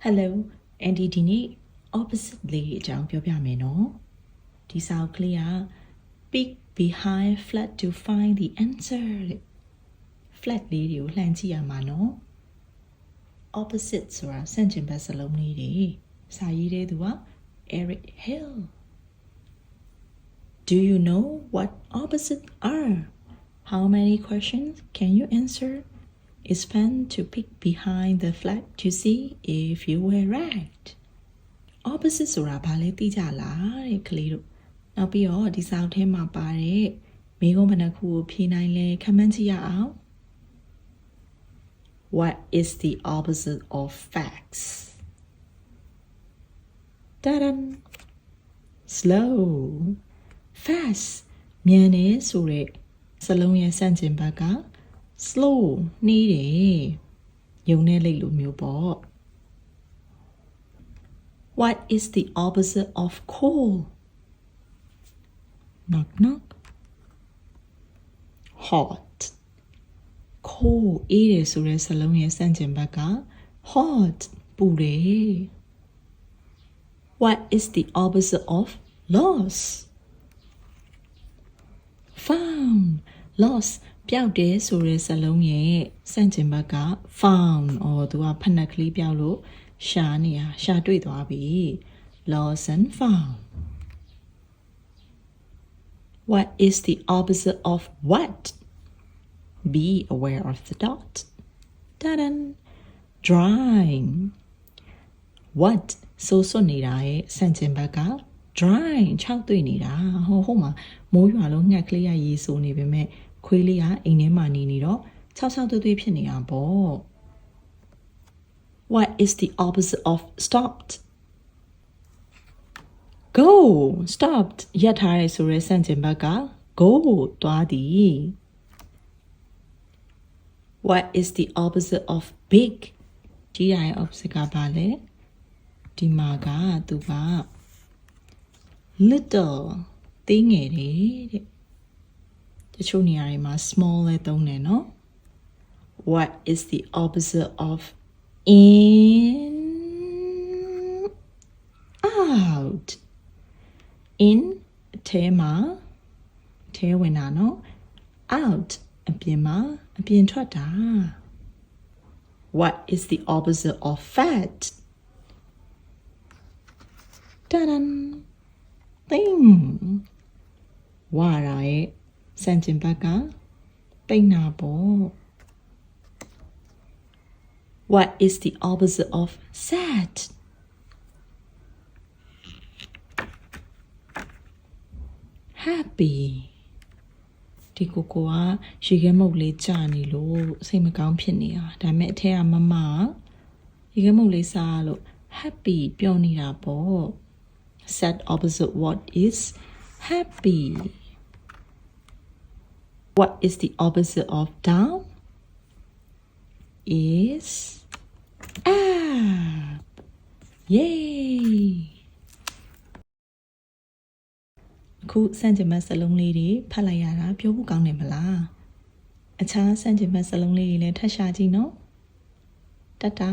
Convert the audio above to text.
Hello, Andy ဒီနေ့ opposite လေးအကြောင်းပြောပြမယ်နော်။ဒီစာအုပ်ကလေးက peek behind flat to find the answer တဲ့ flat လေးတွေကိုလှမ်းကြည့်ရမှာနော်။ opposite ဆိုတာဆန့်ကျင်ဘက်စလုံးလေးတွေစာရေးတဲ့သူက Eric Hill. Do you know what opposites are? How many questions can you answer? It's fun to peek behind the flag to see if you were right. Opposite ဆိုတာဘာလဲသိကြလားတဲ့ကလေးတို့နောက်ပြီးတော့ဒီစာအုပ်ထဲမှာပါတဲ့မိကုံးဘယ်နှခုကိုဖြေနိုင်လဲခန့်မှန်းကြည့်ရအောင် What is the opposite of facts? Ta-da! Slow. Fast မြန်နေဆိုတဲ့စလုံးရဲ့ဆန့်ကျင်ဘက်က slow နှီးတယ်ယုံနဲ့လိတ်လိုမျိုးပေါ့ What is the opposite of cool? Knock knock. Hot. Cool အေးတယ်ဆိုတဲ့စလုံးရဲ့ဆန့်ကျင်ဘက်က hot ပူတယ် What is the opposite of lost? Found. Lost ပျောက်တယ်ဆိုတဲ့စလုံးရဲ့ဆန့်ကျင်ဘက်က found သူကဖက်နှက်ကလေးပျောက်လို့ရှာတွေ့သွားပြီ Lost and found. What is the opposite of what? Be aware of the dot. Ta-da! Drying. What ဆိုနေတာရဲ့ဆန့်ကျင်ဘက်က drying ခြောက်သွေ့နေတာဟိုမှာမိုးရွာလုံးညက်ကလေးရရေဆိုနေပေမဲ့ခွေးလေးကအိမ်ထဲမှာနေတော့ခြောက်သွေ့သွေ့ဖြစ်နေတာပေါ့ What is the opposite of stopped? Go. Stopped ရပ်ထားရဲဆိုရဲဆန့်ကျင်ဘက်က go သွားသည် What is the opposite of big? ကြီးရဲ့ opposite ကဘာလဲဒီမှာကသူက little သေးငယ်တယ်တဲ့တချို့နေရာတွေမှာ small လဲသုံးတယ်နော် What is the opposite of in? Out. In ထဲမှာထဲဝင်တာနော် out အပြင်ထွက်တာ What is the opposite of fat? Ta-da! Thing. ဝါရာရဲ့ဆန့်ကျင်ဘက်ကပိန်နာပေါ့ What is the opposite of sad? Happy. ဒီကိုကရေခဲမုတ်လေးကြာနေလို့စိတ်မကောင်းဖြစ်နေတာဒါပေမဲ့အထက်ကမရေခဲမုတ်လေးစားလို့ happy ပြောနေတာပေါ့ Sad opposite what is happy? What is the opposite of down? Is up. Yay! အခုစန့်ကျင်ဘက်စလုံးလေးတွေဖတ်လိုက်ရတာပြောဖို့ကောင်းတယ်မလားအခြားစန့်ကျင်ဘက်စလုံးလေးတွေလည်းထပ်ရှာကြည့်နော်တတာ